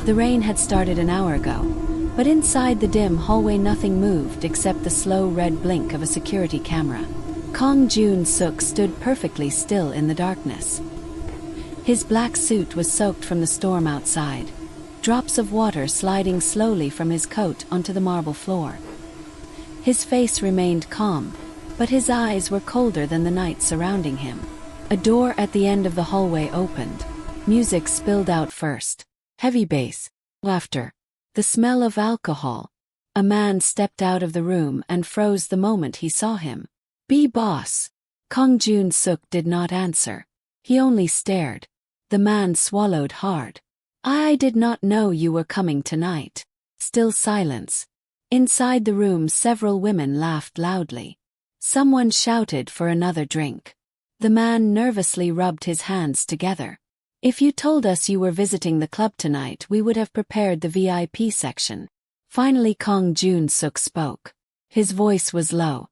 The rain had started an hour ago, but inside the dim hallway nothing moved except the slow red blink of a security camera. Kang Joon stood perfectly still in the darkness. His black suit was soaked from the storm outside, drops of water sliding slowly from his coat onto the marble floor. His face remained calm, but his eyes were colder than the night surrounding him. A door at the end of the hallway opened. Music spilled out first. Heavy bass, laughter, the smell of alcohol. A man stepped out of the room and froze the moment he saw him. "Be boss." Kang Joon did not answer. He only stared. The man swallowed hard. "I did not know you were coming tonight." Still silence. Inside the room several women laughed loudly. Someone shouted for another drink. The man nervously rubbed his hands together. "If you told us you were visiting the club tonight, we would have prepared the VIP section." Finally Kang Joon spoke. His voice was low.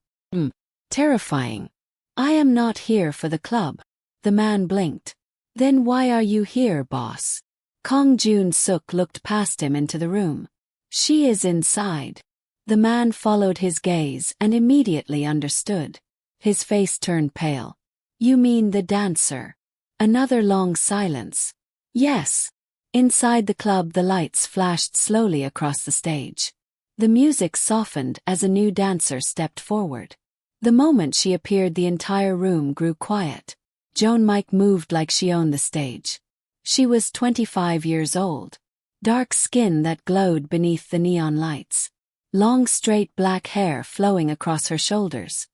Terrifying. "I am not here for the club." The man blinked. "Then why are you here, boss?" Kang Joon looked past him into the room. "She is inside." The man followed his gaze and immediately understood. His face turned pale. "You mean the dancer?" Another long silence. "Yes." Inside the club the lights flashed slowly across the stage. The music softened as a new dancer stepped forward. The moment she appeared the entire room grew quiet. Joan Mike moved like she owned the stage. She was 25 years old. Dark skin that glowed beneath the neon lights. Long straight black hair flowing across her shoulders.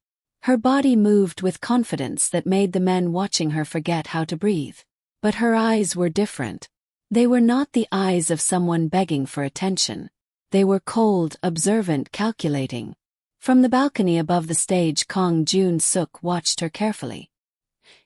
Her body moved with confidence that made the men watching her forget how to breathe. But her eyes were different. They were not the eyes of someone begging for attention. They were cold, observant, calculating. From the balcony above the stage Kang Joon watched her carefully.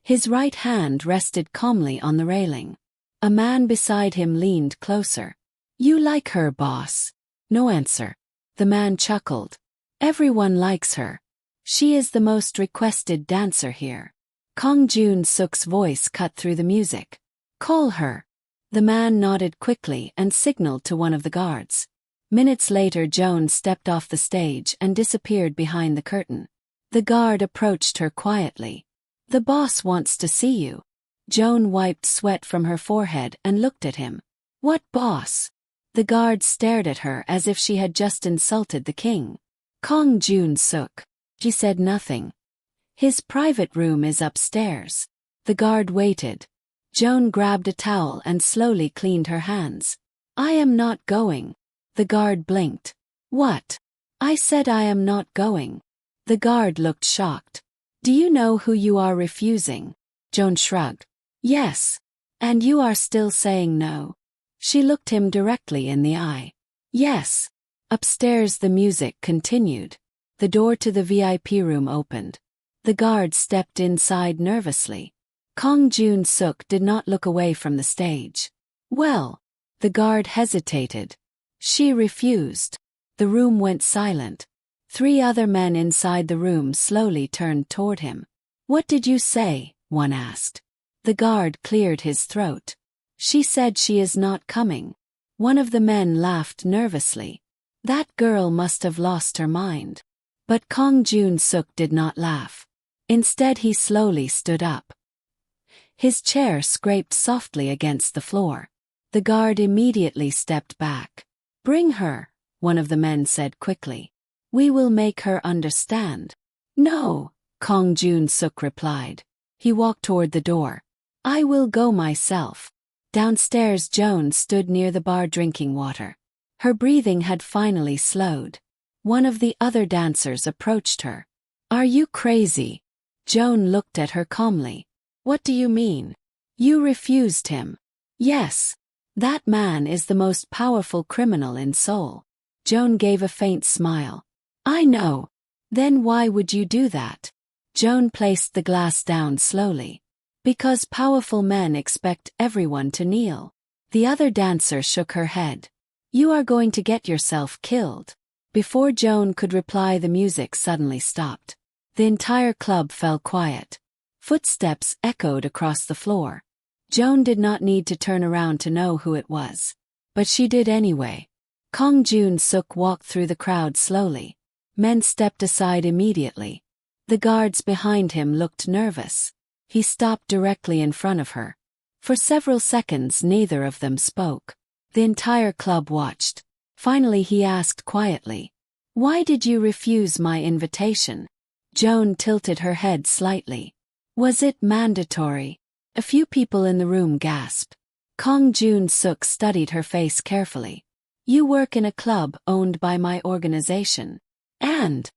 His right hand rested calmly on the railing. A man beside him leaned closer. "You like her, boss?" No answer. The man chuckled. "Everyone likes her. She is the most requested dancer here." Kang Joon voice cut through the music. "Call her." The man nodded quickly and signaled to one of the guards. Minutes later Joan stepped off the stage and disappeared behind the curtain. The guard approached her quietly. "The boss wants to see you." Joan wiped sweat from her forehead and looked at him. "What boss?" The guard stared at her as if she had just insulted the king. "Kang Joon." She said nothing. "His private room is upstairs." The guard waited. Joan grabbed a towel and slowly cleaned her hands. "I am not going." The guard blinked. "What?" "I said I am not going." The guard looked shocked. "Do you know who you are refusing?" Joan shrugged. "Yes." "And you are still saying no?" She looked him directly in the eye. "Yes." Upstairs the music continued. The door to the VIP room opened. The guard stepped inside nervously. Kang Joon did not look away from the stage. "Well." The guard hesitated. "She refused." The room went silent. 3 other men inside the room slowly turned toward him. "What did you say?" one asked. The guard cleared his throat. "She said she is not coming." One of the men laughed nervously. "That girl must have lost her mind." But Kang Joon did not laugh. Instead he slowly stood up. His chair scraped softly against the floor. The guard immediately stepped back. "Bring her," one of the men said quickly. "We will make her understand." "No," Kang Joon replied. He walked toward the door. "I will go myself." Downstairs Joan stood near the bar drinking water. Her breathing had finally slowed. One of the other dancers approached her. "Are you crazy?" Joan looked at her calmly. "What do you mean?" "You refused him." "Yes. That man is the most powerful criminal in Seoul." Joan gave a faint smile. "I know. Then why would you do that?" Joan placed the glass down slowly. "Because powerful men expect everyone to kneel." The other dancer shook her head. "You are going to get yourself killed." Before Joan could reply the music suddenly stopped. The entire club fell quiet. Footsteps echoed across the floor. Joan did not need to turn around to know who it was. But she did anyway. Kang Joon-suk walked through the crowd slowly. Men stepped aside immediately. The guards behind him looked nervous. He stopped directly in front of her. For several seconds neither of them spoke. The entire club watched. Finally he asked quietly, "Why did you refuse my invitation?" Joan tilted her head slightly. "Was it mandatory?" A few people in the room gasped. Kang Joon-suk studied her face carefully. "You work in a club owned by my organization. And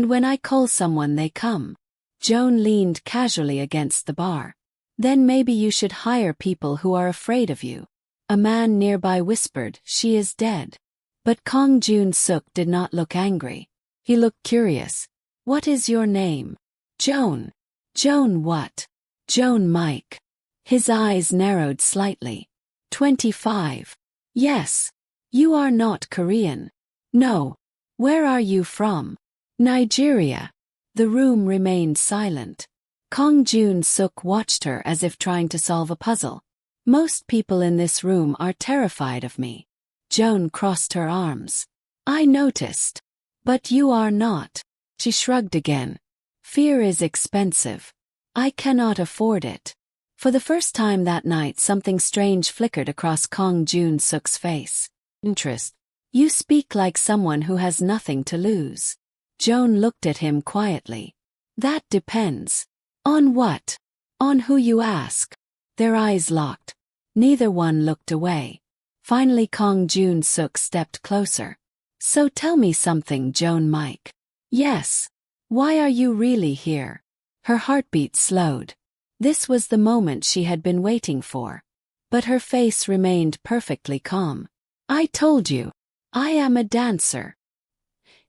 when I call someone they come." Joan leaned casually against the bar. "Then maybe you should hire people who are afraid of you." A man nearby whispered, "She is dead." But Kang Joon-suk did not look angry. He looked curious. "What is your name?" "Joan." "Joan what?" "Joan Mike." His eyes narrowed slightly. 25. "Yes. You are not Korean." "No." "Where are you from?" "Nigeria." The room remained silent. Kang Joon-suk watched her as if trying to solve a puzzle. "Most people in this room are terrified of me." Joan crossed her arms. "I noticed. But you are not." She shrugged again. "Fear is expensive. I cannot afford it." For the first time that night something strange flickered across Kang Joon-suk's face. "Interest. You speak like someone who has nothing to lose." Joan looked at him quietly. "That depends." "On what?" "On who you ask." Their eyes locked. Neither one looked away. Finally Kang Joon-suk stepped closer. "So tell me something, Joan Mike." "Yes." "Why are you really here?" Her heartbeat slowed. This was the moment she had been waiting for. But her face remained perfectly calm. "I told you. I am a dancer."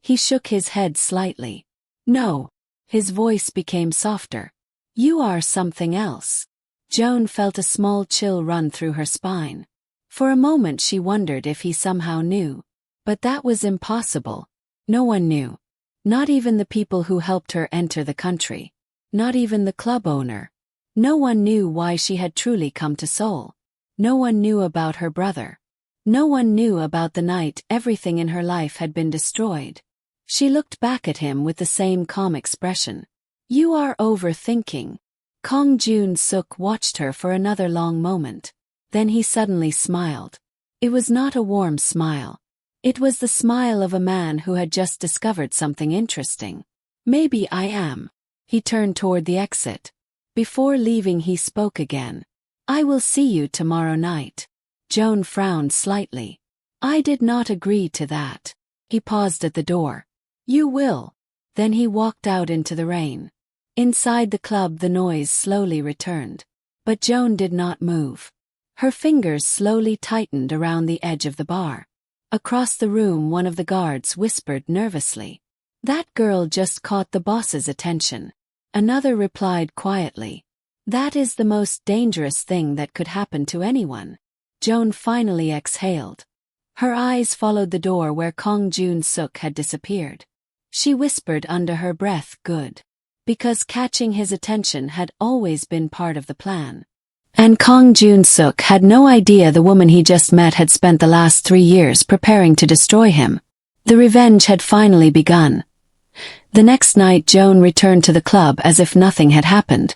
He shook his head slightly. "No." His voice became softer. "You are something else." Joan felt a small chill run through her spine. For a moment she wondered if he somehow knew. But that was impossible. No one knew. Not even the people who helped her enter the country. Not even the club owner. No one knew why she had truly come to Seoul. No one knew about her brother. No one knew about the night everything in her life had been destroyed. She looked back at him with the same calm expression. "You are overthinking." Kang Joon-suk watched her for another long moment. Then he suddenly smiled. It was not a warm smile. It was the smile of a man who had just discovered something interesting. "Maybe I am." He turned toward the exit. Before leaving he spoke again. "I will see you tomorrow night." Joan frowned slightly. "I did not agree to that." He paused at the door. "You will." Then he walked out into the rain. Inside the club the noise slowly returned. But Joan did not move. Her fingers slowly tightened around the edge of the bar. Across the room one of the guards whispered nervously. "That girl just caught the boss's attention." Another replied quietly. "That is the most dangerous thing that could happen to anyone." Joan finally exhaled. Her eyes followed the door where Kang Joon-suk had disappeared. She whispered under her breath, "Good." Because catching his attention had always been part of the plan. And Kang Joon-suk had no idea the woman he just met had spent the last 3 years preparing to destroy him. The revenge had finally begun. The next night Joan returned to the club as if nothing had happened.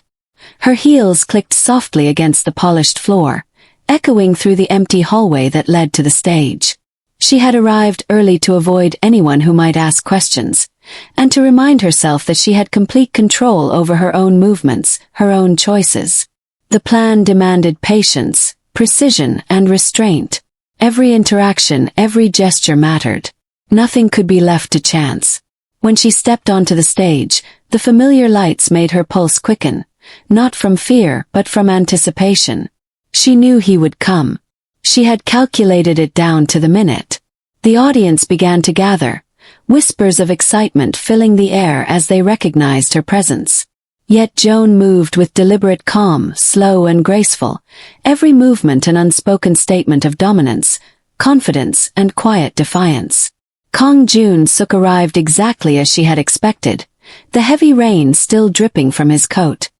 Her heels clicked softly against the polished floor, echoing through the empty hallway that led to the stage. She had arrived early to avoid anyone who might ask questions, and to remind herself that she had complete control over her own movements, her own choices. The plan demanded patience, precision, and restraint. Every interaction, every gesture mattered. Nothing could be left to chance. When she stepped onto the stage, the familiar lights made her pulse quicken, not from fear but from anticipation. She knew he would come. She had calculated it down to the minute. The audience began to gather, whispers of excitement filling the air as they recognized her presence. Yet Joan moved with deliberate calm, slow and graceful, every movement an unspoken statement of dominance, confidence, and quiet defiance. Kang Joon-suk arrived exactly as she had expected, the heavy rain still dripping from his coat.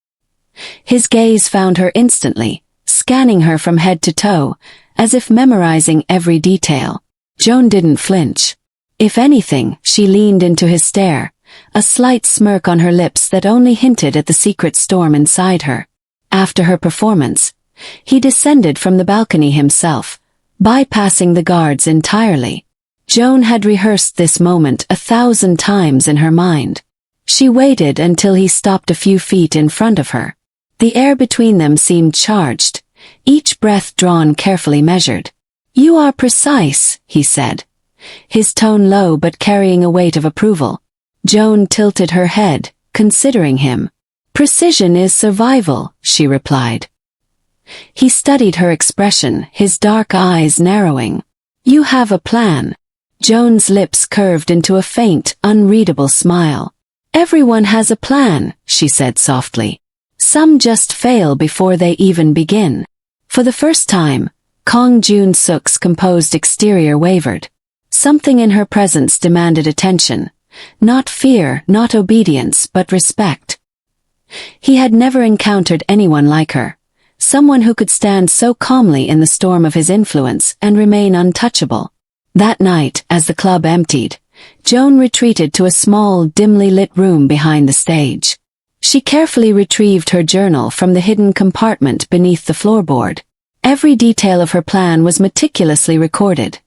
His gaze found her instantly, scanning her from head to toe, as if memorizing every detail. Joan didn't flinch. If anything, she leaned into his stare, a slight smirk on her lips that only hinted at the secret storm inside her. After her performance, he descended from the balcony himself, bypassing the guards entirely. Joan had rehearsed this moment 1,000 times in her mind. She waited until he stopped a few feet in front of her. The air between them seemed charged, each breath drawn carefully measured. "You are precise," he said, his tone low but carrying a weight of approval. Joan tilted her head, considering him. "Precision is survival," she replied. He studied her expression, his dark eyes narrowing. "You have a plan." Joan's lips curved into a faint, unreadable smile. "Everyone has a plan," she said softly. "Some just fail before they even begin." For the first time, Kang Joon Seok's composed exterior wavered. Something in her presence demanded attention. Not fear, not obedience, but respect. He had never encountered anyone like her. Someone who could stand so calmly in the storm of his influence and remain untouchable. That night, as the club emptied, Joan retreated to a small, dimly lit room behind the stage. She carefully retrieved her journal from the hidden compartment beneath the floorboard. Every detail of her plan was meticulously recorded.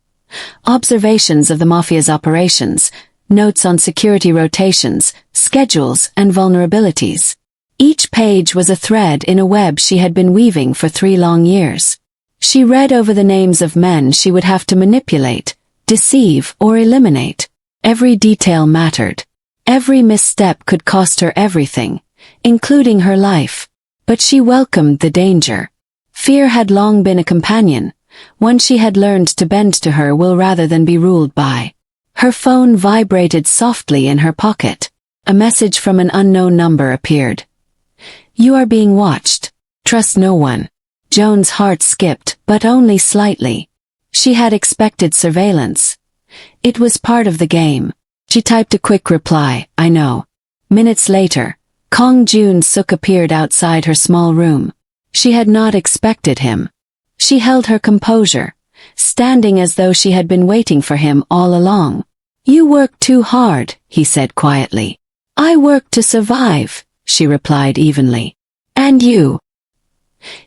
Observations of the Mafia's operations, notes on security rotations, schedules, and vulnerabilities. Each page was a thread in a web she had been weaving for 3 long years. She read over the names of men she would have to manipulate, deceive, or eliminate. Every detail mattered. Every misstep could cost her everything, including her life. But she welcomed the danger. Fear had long been a companion, one she had learned to bend to her will rather than be ruled by. Her phone vibrated softly in her pocket. A message from an unknown number appeared. "You are being watched. Trust no one." Joan's heart skipped, but only slightly. She had expected surveillance. It was part of the game. She typed a quick reply, "I know." Minutes later, Kang Joon Seok appeared outside her small room. She had not expected him. She held her composure, standing as though she had been waiting for him all along. "You work too hard," he said quietly. "I work to survive," she replied evenly. "And you?"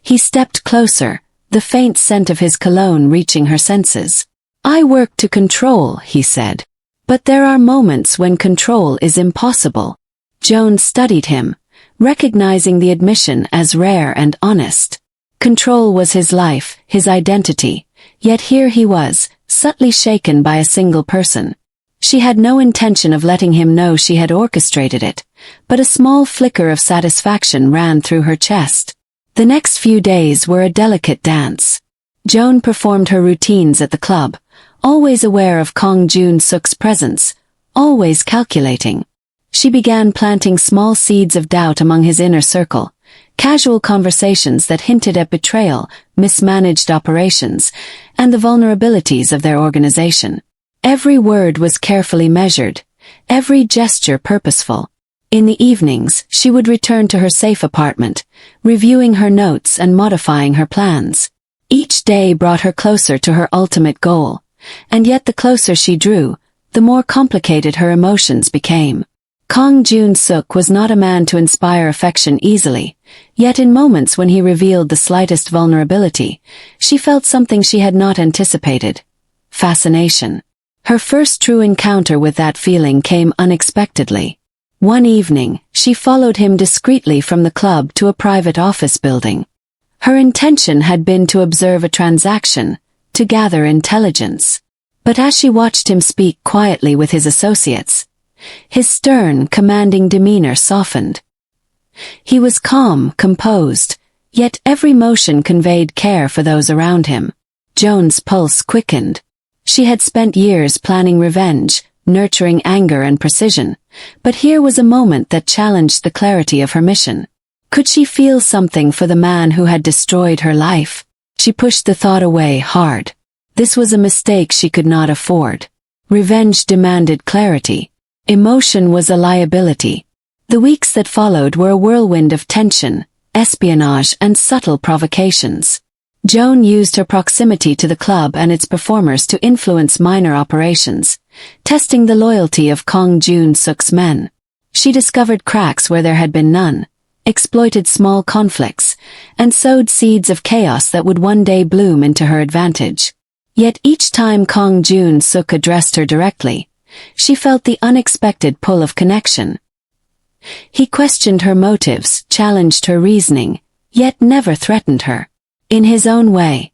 He stepped closer, the faint scent of his cologne reaching her senses. "I work to control," he said. "But there are moments when control is impossible." Joan studied him, recognizing the admission as rare and honest. Control was his life, his identity, yet here he was, subtly shaken by a single person. She had no intention of letting him know she had orchestrated it, but a small flicker of satisfaction ran through her chest. The next few days were a delicate dance. Joan performed her routines at the club, always aware of Kang Joon Seok's presence, always calculating. She began planting small seeds of doubt among his inner circle, casual conversations that hinted at betrayal, mismanaged operations, and the vulnerabilities of their organization. Every word was carefully measured, every gesture purposeful. In the evenings, she would return to her safe apartment, reviewing her notes and modifying her plans. Each day brought her closer to her ultimate goal, and yet the closer she drew, the more complicated her emotions became. Kang Joon Seok was not a man to inspire affection easily, yet in moments when he revealed the slightest vulnerability, she felt something she had not anticipated. Fascination. Her first true encounter with that feeling came unexpectedly. One evening, she followed him discreetly from the club to a private office building. Her intention had been to observe a transaction, to gather intelligence. But as she watched him speak quietly with his associates, his stern, commanding demeanor softened. He was calm, composed, yet every motion conveyed care for those around him. Joan's pulse quickened. She had spent years planning revenge, nurturing anger and precision, but here was a moment that challenged the clarity of her mission. Could she feel something for the man who had destroyed her life? She pushed the thought away hard. This was a mistake she could not afford. Revenge demanded clarity. Emotion was a liability. The weeks that followed were a whirlwind of tension, espionage, and subtle provocations. Joan used her proximity to the club and its performers to influence minor operations, testing the loyalty of Kang Joon-suk's men. She discovered cracks where there had been none, exploited small conflicts, and sowed seeds of chaos that would one day bloom into her advantage. Yet each time Kang Joon-suk addressed her directly, she felt the unexpected pull of connection. He questioned her motives, challenged her reasoning, yet never threatened her. In his own way,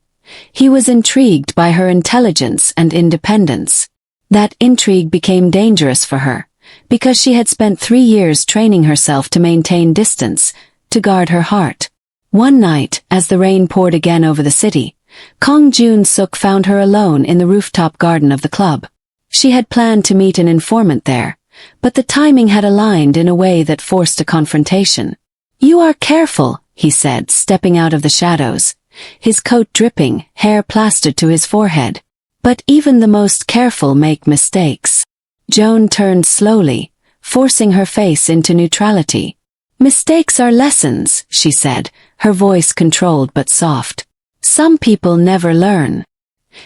he was intrigued by her intelligence and independence. That intrigue became dangerous for her, because she had spent 3 years training herself to maintain distance, to guard her heart. One night, as the rain poured again over the city, Kang Joon-suk found her alone in the rooftop garden of the club. She had planned to meet an informant there, but the timing had aligned in a way that forced a confrontation. "You are careful," he said, stepping out of the shadows, his coat dripping, hair plastered to his forehead. "But even the most careful make mistakes." Joan turned slowly, forcing her face into neutrality. "Mistakes are lessons," she said, her voice controlled but soft. "Some people never learn."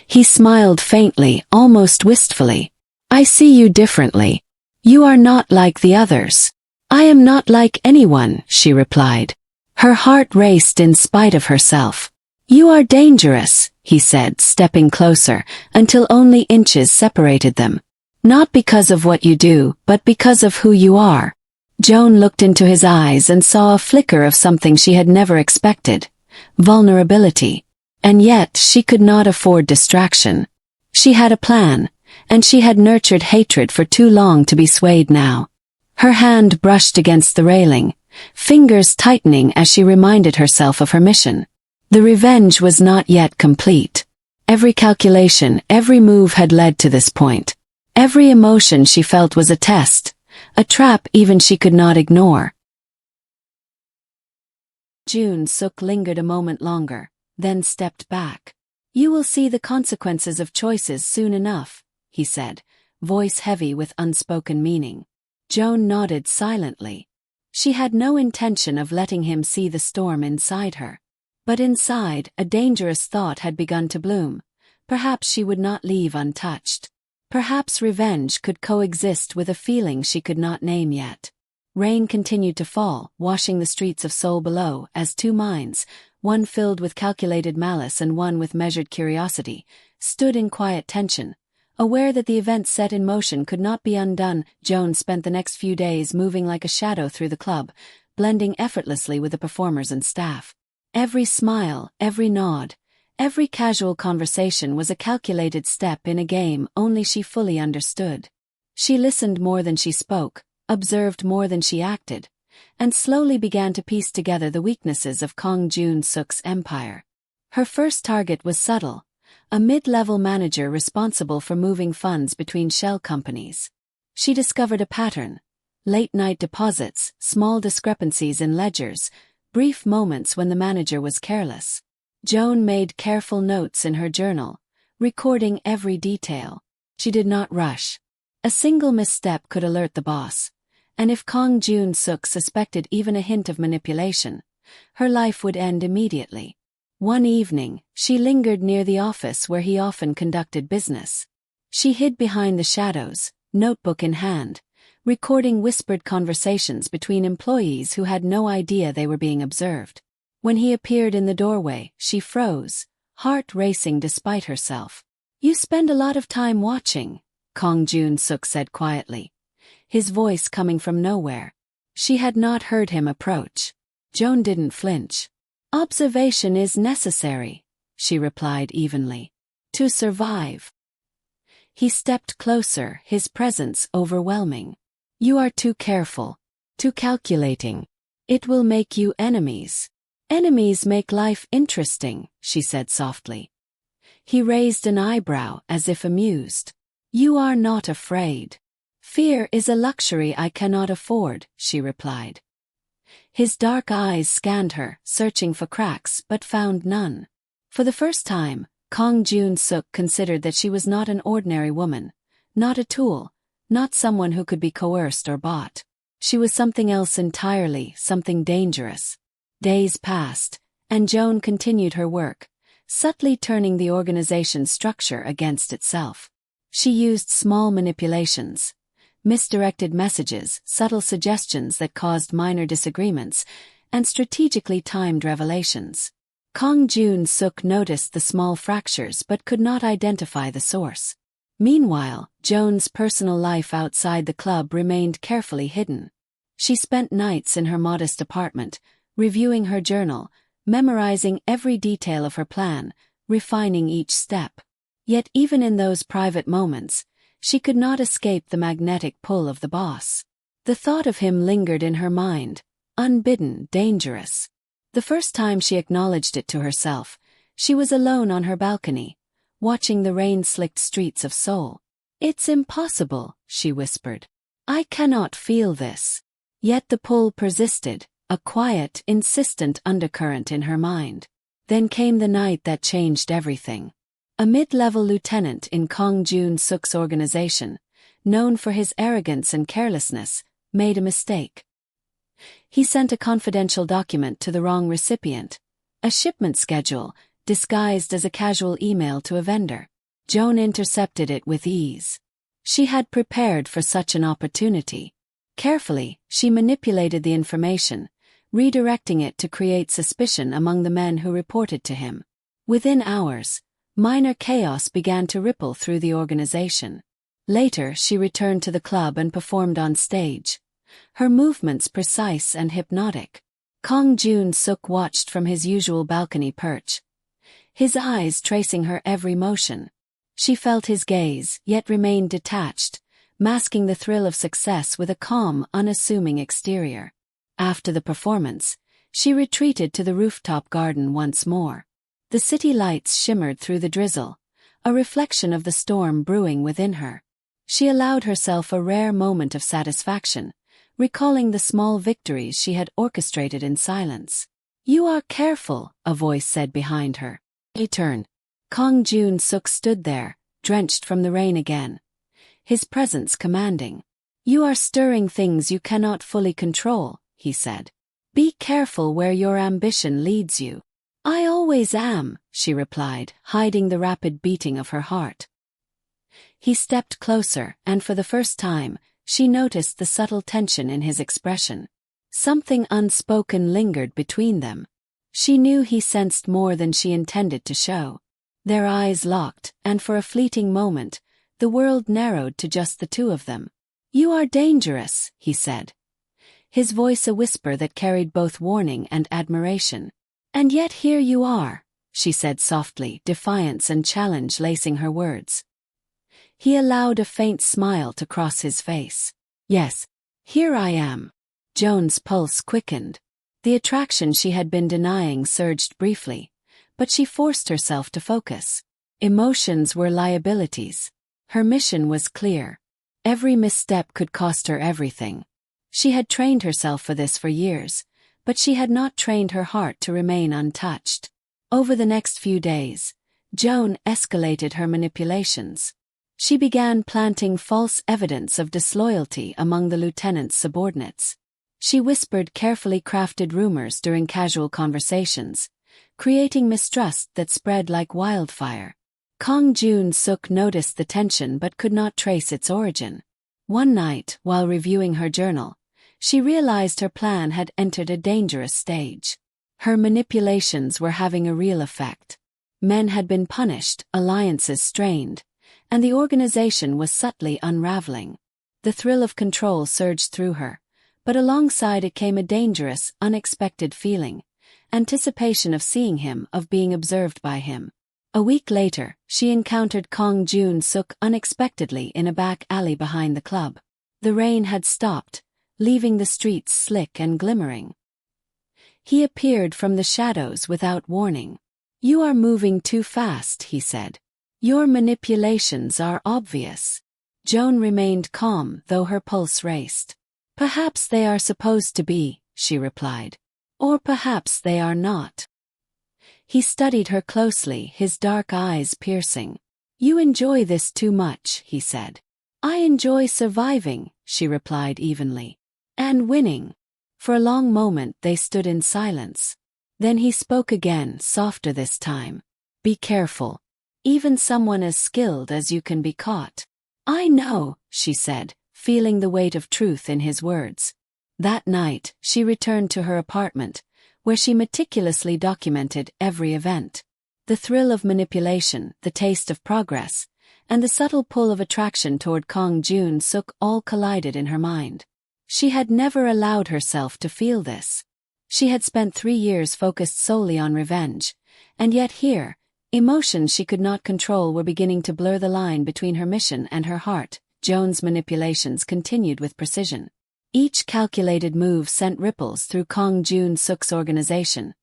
He smiled faintly, almost wistfully. "I see you differently. You are not like the others." "I am not like anyone," she replied. Her heart raced in spite of herself. "You are dangerous," he said, stepping closer, until only inches separated them. "Not because of what you do, but because of who you are." Joan looked into his eyes and saw a flicker of something she had never expected: vulnerability. And yet she could not afford distraction. She had a plan, and she had nurtured hatred for too long to be swayed now. Her hand brushed against the railing, fingers tightening as she reminded herself of her mission. The revenge was not yet complete. Every calculation, every move had led to this point. Every emotion she felt was a test, a trap even she could not ignore. Joon-suk lingered a moment longer, then stepped back. "You will see the consequences of choices soon enough," he said, voice heavy with unspoken meaning. Joan nodded silently. She had no intention of letting him see the storm inside her. But inside, a dangerous thought had begun to bloom. Perhaps she would not leave untouched. Perhaps revenge could coexist with a feeling she could not name yet. Rain continued to fall, washing the streets of Seoul below, as two minds, one filled with calculated malice and one with measured curiosity, stood in quiet tension, aware that the events set in motion could not be undone. Joan spent the next few days moving like a shadow through the club, blending effortlessly with the performers and staff. Every smile, every nod, every casual conversation was a calculated step in a game only she fully understood. She listened more than she spoke, observed more than she acted, and slowly began to piece together the weaknesses of Kang Joon-suk's empire. Her first target was subtle: a mid-level manager responsible for moving funds between shell companies. She discovered a pattern: late-night deposits, small discrepancies in ledgers, brief moments when the manager was careless. Joan made careful notes in her journal, recording every detail. She did not rush. A single misstep could alert the boss, and if Kang Joon-suk suspected even a hint of manipulation, her life would end immediately. One evening, she lingered near the office where he often conducted business. She hid behind the shadows, notebook in hand, recording whispered conversations between employees who had no idea they were being observed. When he appeared in the doorway, she froze, heart racing despite herself. "You spend a lot of time watching," Kang Joon-suk said quietly, his voice coming from nowhere. She had not heard him approach. Joan didn't flinch. "Observation is necessary," she replied evenly. "To survive." He stepped closer, his presence overwhelming. "You are too careful, too calculating. It will make you enemies." "Enemies make life interesting," she said softly. He raised an eyebrow as if amused. "You are not afraid." "Fear is a luxury I cannot afford," she replied. His dark eyes scanned her, searching for cracks, but found none. For the first time, Kang Joon-suk considered that she was not an ordinary woman, not a tool, not someone who could be coerced or bought. She was something else entirely, something dangerous. Days passed, and Joan continued her work, subtly turning the organization's structure against itself. She used small manipulations, misdirected messages, subtle suggestions that caused minor disagreements, and strategically timed revelations. Kang Joon noticed the small fractures but could not identify the source. Meanwhile, Joan's personal life outside the club remained carefully hidden. She spent nights in her modest apartment, reviewing her journal, memorizing every detail of her plan, refining each step. Yet even in those private moments, she could not escape the magnetic pull of the boss. The thought of him lingered in her mind, unbidden, dangerous. The first time she acknowledged it to herself, she was alone on her balcony, watching the rain-slicked streets of Seoul. "It's impossible," she whispered. "I cannot feel this." Yet the pull persisted, a quiet, insistent undercurrent in her mind. Then came the night that changed everything. A mid-level lieutenant in Kang Joon's organization, known for his arrogance and carelessness, made a mistake. He sent a confidential document to the wrong recipient, a shipment schedule, disguised as a casual email to a vendor. Joan intercepted it with ease. She had prepared for such an opportunity. Carefully, she manipulated the information, redirecting it to create suspicion among the men who reported to him. Within hours, minor chaos began to ripple through the organization. Later, she returned to the club and performed on stage, her movements precise and hypnotic. Kang Joon watched from his usual balcony perch, his eyes tracing her every motion. She felt his gaze, yet remained detached, masking the thrill of success with a calm, unassuming exterior. After the performance, she retreated to the rooftop garden once more. The city lights shimmered through the drizzle, a reflection of the storm brewing within her. She allowed herself a rare moment of satisfaction, recalling the small victories she had orchestrated in silence. "You are careful," a voice said behind her. He turned. Kang Joon stood there, drenched from the rain again, his presence commanding. "You are stirring things you cannot fully control," he said. "Be careful where your ambition leads you." "I always am," she replied, hiding the rapid beating of her heart. He stepped closer, and for the first time, she noticed the subtle tension in his expression. Something unspoken lingered between them. She knew he sensed more than she intended to show. Their eyes locked, and for a fleeting moment, the world narrowed to just the two of them. "You are dangerous," he said, his voice a whisper that carried both warning and admiration. "And yet here you are," she said softly, defiance and challenge lacing her words. He allowed a faint smile to cross his face. "Yes, here I am." Joan's pulse quickened. The attraction she had been denying surged briefly, but she forced herself to focus. Emotions were liabilities. Her mission was clear. Every misstep could cost her everything. She had trained herself for this for years, but she had not trained her heart to remain untouched. Over the next few days, Joan escalated her manipulations. She began planting false evidence of disloyalty among the lieutenant's subordinates. She whispered carefully crafted rumors during casual conversations, creating mistrust that spread like wildfire. Kang Joon noticed the tension but could not trace its origin. One night, while reviewing her journal, she realized her plan had entered a dangerous stage. Her manipulations were having a real effect. Men had been punished, alliances strained, and the organization was subtly unraveling. The thrill of control surged through her, but alongside it came a dangerous, unexpected feeling, anticipation of seeing him, of being observed by him. A week later, she encountered Kang Joon unexpectedly in a back alley behind the club. The rain had stopped, leaving the streets slick and glimmering. He appeared from the shadows without warning. "You are moving too fast," he said. "Your manipulations are obvious." Joan remained calm, though her pulse raced. "Perhaps they are supposed to be," she replied. "Or perhaps they are not." He studied her closely, his dark eyes piercing. "You enjoy this too much," he said. "I enjoy surviving," she replied evenly. "And winning." For a long moment they stood in silence. Then he spoke again, softer this time. Be careful. Even someone as skilled as you can be caught. I know, she said, feeling the weight of truth in his words. That night, she returned to her apartment, where she meticulously documented every event. The thrill of manipulation, the taste of progress, and the subtle pull of attraction toward Kang Joon all collided in her mind. She had never allowed herself to feel this. She had spent 3 years focused solely on revenge, and yet here, emotions she could not control were beginning to blur the line between her mission and her heart. Joan's manipulations continued with precision. Each calculated move sent ripples through Kang Joon-suk's organization,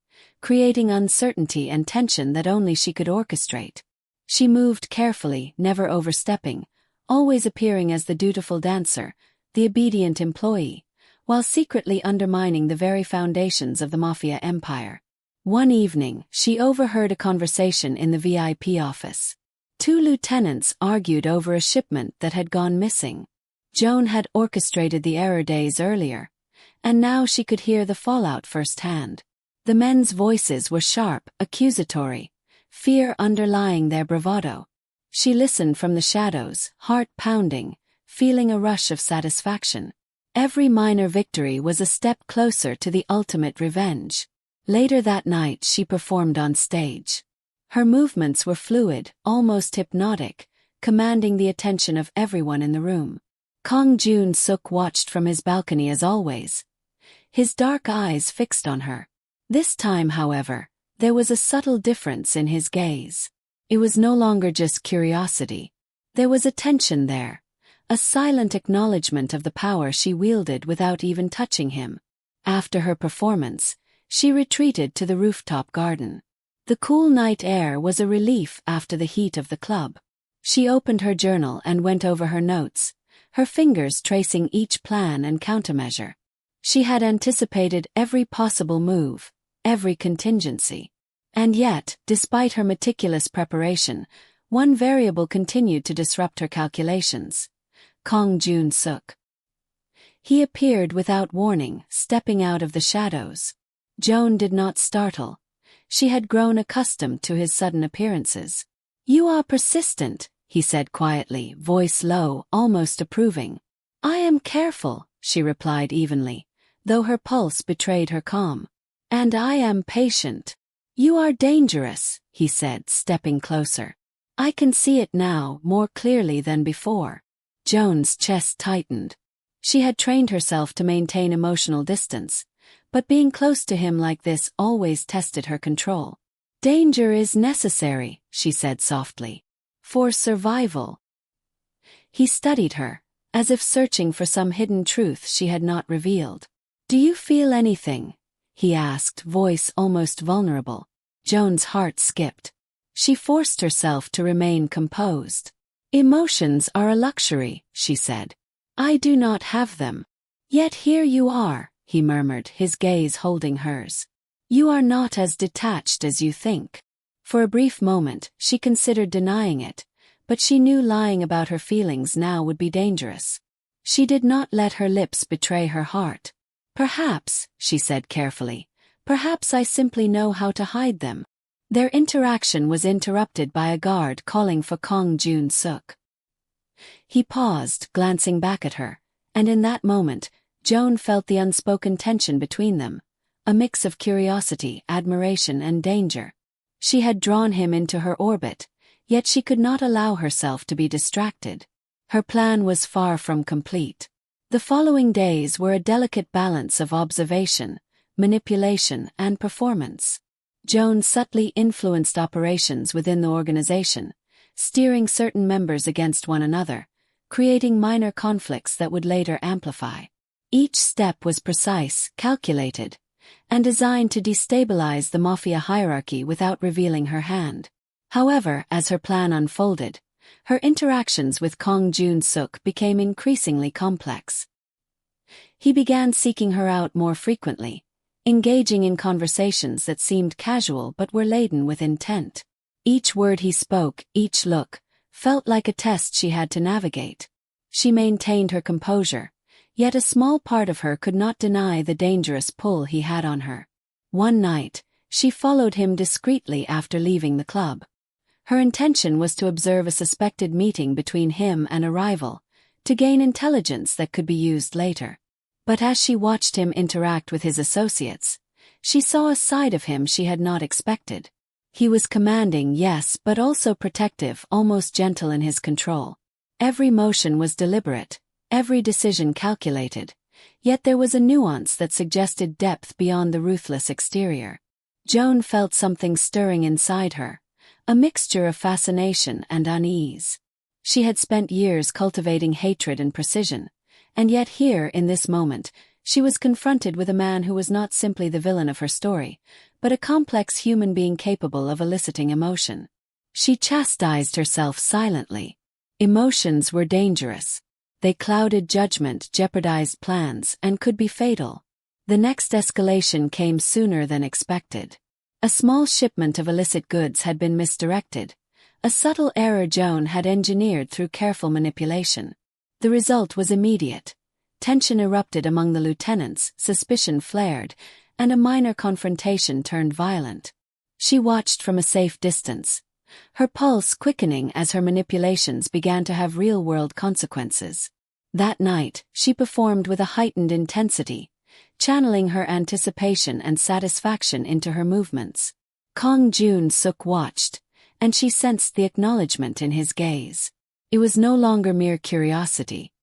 creating uncertainty and tension that only she could orchestrate. She moved carefully, never overstepping, always appearing as the dutiful dancer, the obedient employee, while secretly undermining the very foundations of the Mafia empire. One evening, she overheard a conversation in the VIP office. 2 lieutenants argued over a shipment that had gone missing. Joan had orchestrated the error days earlier, and now she could hear the fallout firsthand. The men's voices were sharp, accusatory, fear underlying their bravado. She listened from the shadows, heart pounding, feeling a rush of satisfaction. Every minor victory was a step closer to the ultimate revenge. Later that night she performed on stage. Her movements were fluid, almost hypnotic, commanding the attention of everyone in the room. Kang Joon-suk watched from his balcony as always, his dark eyes fixed on her. This time, however, there was a subtle difference in his gaze. It was no longer just curiosity. There was a tension there, a silent acknowledgement of the power she wielded without even touching him. After her performance, she retreated to the rooftop garden. The cool night air was a relief after the heat of the club. She opened her journal and went over her notes, her fingers tracing each plan and countermeasure. She had anticipated every possible move, every contingency. And yet, despite her meticulous preparation, one variable continued to disrupt her calculations. Kang Joon-suk. He appeared without warning, stepping out of the shadows. Joan did not startle. She had grown accustomed to his sudden appearances. "You are persistent," he said quietly, voice low, almost approving. "I am careful," she replied evenly, though her pulse betrayed her calm. "And I am patient." "You are dangerous," he said, stepping closer. "I can see it now, more clearly than before." Joan's chest tightened. She had trained herself to maintain emotional distance, but being close to him like this always tested her control. "Danger is necessary," she said softly. "For survival." He studied her, as if searching for some hidden truth she had not revealed. "Do you feel anything?" he asked, voice almost vulnerable. Joan's heart skipped. She forced herself to remain composed. "Emotions are a luxury," she said. "I do not have them. Yet here you are," he murmured, his gaze holding hers. "You are not as detached as you think." For a brief moment, she considered denying it, but she knew lying about her feelings now would be dangerous. She did not let her lips betray her heart. "Perhaps," she said carefully, "perhaps I simply know how to hide them." Their interaction was interrupted by a guard calling for Kang Joon-suk. He paused, glancing back at her, and in that moment, Joan felt the unspoken tension between them, a mix of curiosity, admiration, and danger. She had drawn him into her orbit, yet she could not allow herself to be distracted. Her plan was far from complete. The following days were a delicate balance of observation, manipulation, and performance. Joan subtly influenced operations within the organization, steering certain members against one another, creating minor conflicts that would later amplify. Each step was precise, calculated, and designed to destabilize the Mafia hierarchy without revealing her hand. However, as her plan unfolded, her interactions with Kang Joon-suk became increasingly complex. He began seeking her out more frequently, engaging in conversations that seemed casual but were laden with intent. Each word he spoke, each look, felt like a test she had to navigate. She maintained her composure, yet a small part of her could not deny the dangerous pull he had on her. One night, She followed him discreetly after leaving the club. Her intention was to observe a suspected meeting between him and a rival, to gain intelligence that could be used later. But as she watched him interact with his associates, she saw a side of him she had not expected. He was commanding, yes, but also protective, almost gentle in his control. Every motion was deliberate, every decision calculated, yet there was a nuance that suggested depth beyond the ruthless exterior. Joan felt something stirring inside her, a mixture of fascination and unease. She had spent years cultivating hatred and precision, and yet here, in this moment, she was confronted with a man who was not simply the villain of her story, but a complex human being capable of eliciting emotion. She chastised herself silently. Emotions were dangerous. They clouded judgment, jeopardized plans, and could be fatal. The next escalation came sooner than expected. A small shipment of illicit goods had been misdirected, a subtle error Joan had engineered through careful manipulation. The result was immediate. Tension erupted among the lieutenants, suspicion flared, and a minor confrontation turned violent. She watched from a safe distance, her pulse quickening as her manipulations began to have real-world consequences. That night, she performed with a heightened intensity, channeling her anticipation and satisfaction into her movements. Kang Joon watched, and she sensed the acknowledgement in his gaze. It was no longer mere curiosity.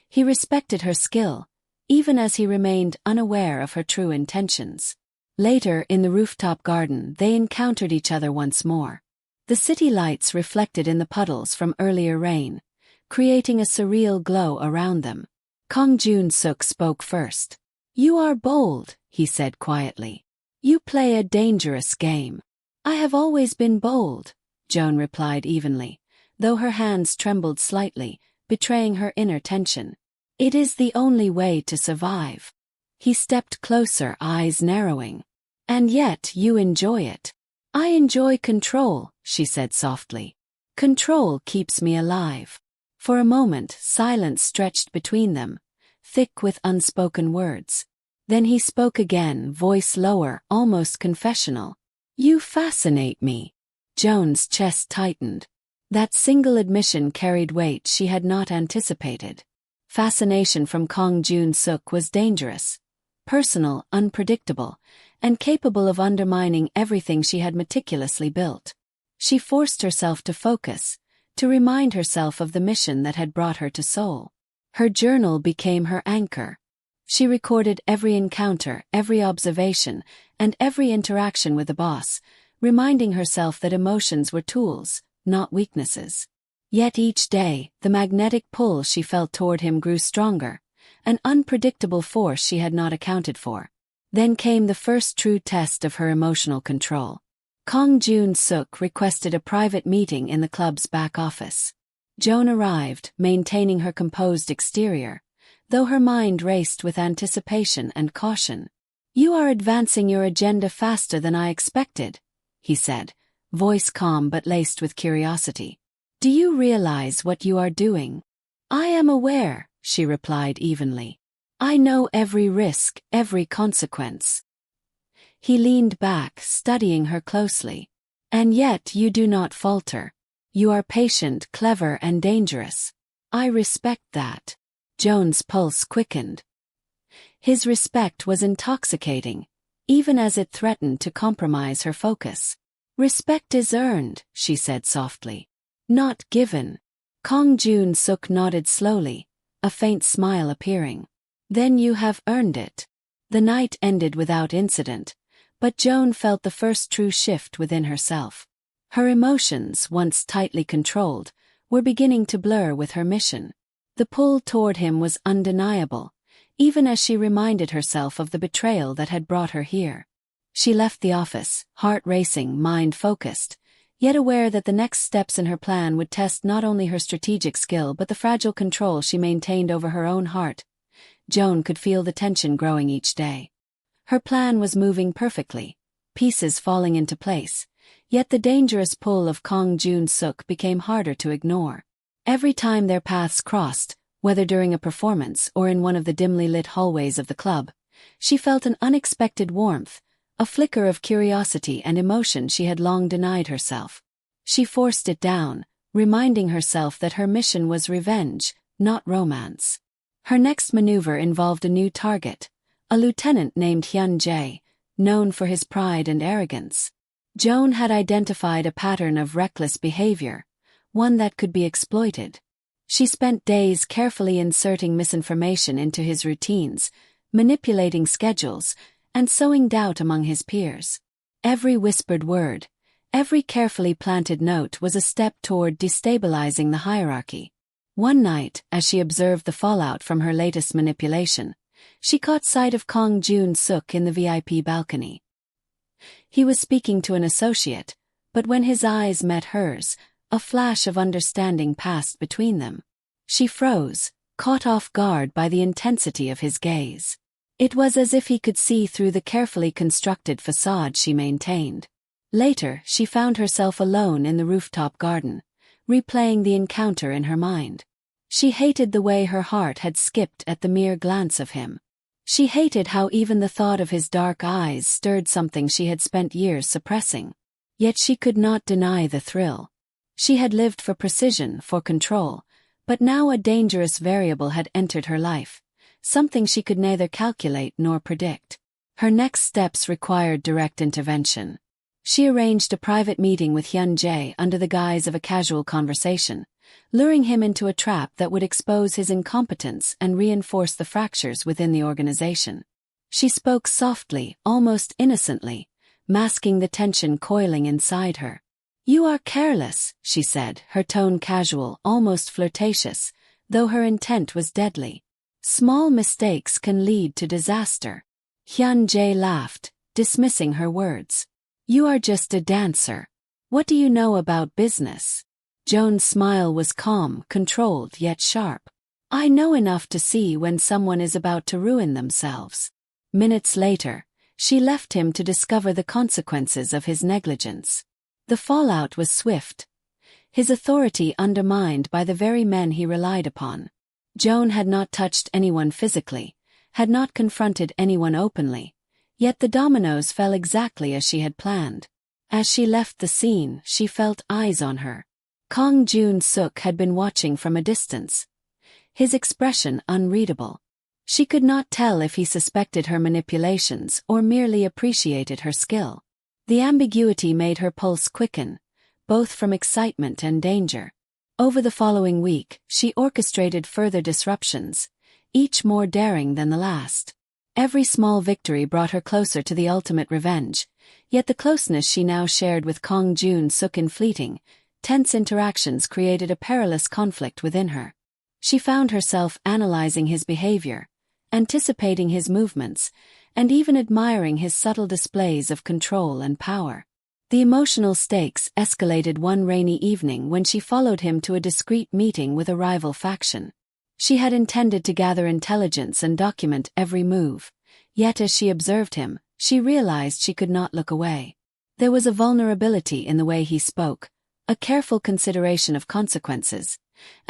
He respected her skill, even as he remained unaware of her true intentions. Later, in the rooftop garden, they encountered each other once more. The city lights reflected in the puddles from earlier rain, creating a surreal glow around them. Kang Joon spoke first. "You are bold," he said quietly. "You play a dangerous game." "I have always been bold," Joan replied evenly, though her hands trembled slightly, betraying her inner tension. "It is the only way to survive." He stepped closer, eyes narrowing. "And yet you enjoy it." "I enjoy control," she said softly. "Control keeps me alive." For a moment, silence stretched between them, thick with unspoken words. Then he spoke again, voice lower, almost confessional. "You fascinate me." Joan's chest tightened. That single admission carried weight she had not anticipated. Fascination from Kang Joon was dangerous, personal, unpredictable, and capable of undermining everything she had meticulously built. She forced herself to focus, to remind herself of the mission that had brought her to Seoul. Her journal became her anchor. She recorded every encounter, every observation, and every interaction with the boss, reminding herself that emotions were tools, not weaknesses. Yet each day, the magnetic pull she felt toward him grew stronger, an unpredictable force she had not accounted for. Then came the first true test of her emotional control. Kang Joon requested a private meeting in the club's back office. Joan arrived, maintaining her composed exterior, though her mind raced with anticipation and caution. "You are advancing your agenda faster than I expected," he said, voice calm but laced with curiosity. "Do you realize what you are doing?" "I am aware," she replied evenly. "I know every risk, every consequence." He leaned back, studying her closely. "And yet you do not falter. You are patient, clever, and dangerous. I respect that." Joan's pulse quickened. His respect was intoxicating, even as it threatened to compromise her focus. "Respect is earned," she said softly. "Not given." Kang Joon nodded slowly, a faint smile appearing. "Then you have earned it." The night ended without incident, but Joan felt the first true shift within herself. Her emotions, once tightly controlled, were beginning to blur with her mission. The pull toward him was undeniable, even as she reminded herself of the betrayal that had brought her here. She left the office, heart racing, mind focused, yet aware that the next steps in her plan would test not only her strategic skill but the fragile control she maintained over her own heart. Joan could feel the tension growing each day. Her plan was moving perfectly, pieces falling into place, yet the dangerous pull of Kang Joon became harder to ignore. Every time their paths crossed, whether during a performance or in one of the dimly lit hallways of the club, she felt an unexpected warmth, a flicker of curiosity and emotion she had long denied herself. She forced it down, reminding herself that her mission was revenge, not romance. Her next maneuver involved a new target, a lieutenant named Hyun Jae, known for his pride and arrogance. Joan had identified a pattern of reckless behavior, one that could be exploited. She spent days carefully inserting misinformation into his routines, manipulating schedules, and sowing doubt among his peers. Every whispered word, every carefully planted note was a step toward destabilizing the hierarchy. One night, as she observed the fallout from her latest manipulation, she caught sight of Kang Joon in the VIP balcony. He was speaking to an associate, but when his eyes met hers, a flash of understanding passed between them. She froze, caught off guard by the intensity of his gaze. It was as if he could see through the carefully constructed facade she maintained. Later, she found herself alone in the rooftop garden, replaying the encounter in her mind. She hated the way her heart had skipped at the mere glance of him. She hated how even the thought of his dark eyes stirred something she had spent years suppressing. Yet she could not deny the thrill. She had lived for precision, for control, but now a dangerous variable had entered her life, something she could neither calculate nor predict. Her next steps required direct intervention. She arranged a private meeting with Hyun Jae under the guise of a casual conversation, luring him into a trap that would expose his incompetence and reinforce the fractures within the organization. She spoke softly, almost innocently, masking the tension coiling inside her. "You are careless," she said, her tone casual, almost flirtatious, though her intent was deadly. "Small mistakes can lead to disaster." Hyun Jae laughed, dismissing her words. "You are just a dancer. What do you know about business?" Joan's smile was calm, controlled yet sharp. "I know enough to see when someone is about to ruin themselves." Minutes later, she left him to discover the consequences of his negligence. The fallout was swift, his authority undermined by the very men he relied upon. Joan had not touched anyone physically, had not confronted anyone openly, yet the dominoes fell exactly as she had planned. As she left the scene, she felt eyes on her. Kang Joon had been watching from a distance, his expression unreadable. She could not tell if he suspected her manipulations or merely appreciated her skill. The ambiguity made her pulse quicken, both from excitement and danger. Over the following week, she orchestrated further disruptions, each more daring than the last. Every small victory brought her closer to the ultimate revenge, yet the closeness she now shared with Kang Joon in fleeting, tense interactions created a perilous conflict within her. She found herself analyzing his behavior, anticipating his movements, and even admiring his subtle displays of control and power. The emotional stakes escalated one rainy evening when she followed him to a discreet meeting with a rival faction. She had intended to gather intelligence and document every move, yet as she observed him, she realized she could not look away. There was a vulnerability in the way he spoke, a careful consideration of consequences,